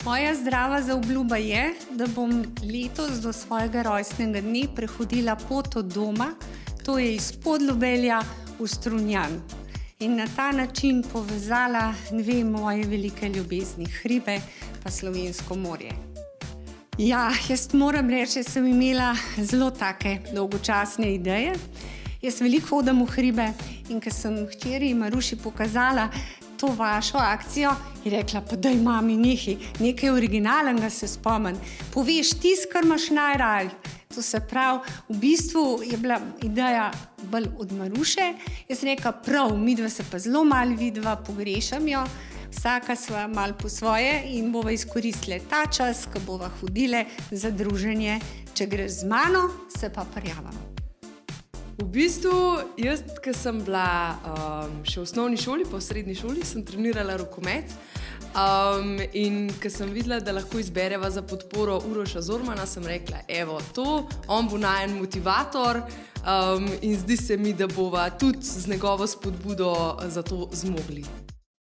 Moja zdrava zaobljuba je, da bom letos do svojega rojstnega dne prehodila pot od doma, to je iz Podljubelja v Strunjan. In na ta način povezala dve moje velike ljubezni, hribe pa slovensko morje. Ja, jaz moram reči, da sem imela zelo take dolgočasne ideje. Jaz veliko hodim v hribe in ko sem hčeri Maruši pokazala to vašo akcijo, je rekla, pa daj mami nekaj originalnega se spomni. Poveš tisto, kar imaš najraje. To se pravi, v bistvu je bila ideja bolj od Maruše. Jaz rekla, prav, midva se pa zelo malo vidiva, pogrešam jo. Vsaka sva malo po svoje in bova izkoristile ta čas, ko bova hodile za druženje. Če greš z mano, se pa prijavamo. V bistvu, jaz, ko sem bila še v osnovni šoli, pa v srednji šoli, sem trenirala rokomet. In ko sem videla, da lahko izbereva za podporo Uroša Zormana, sem rekla, evo to, on bo najen motivator in zdi se mi, da bova tudi z njegovo spodbudo za to zmogli.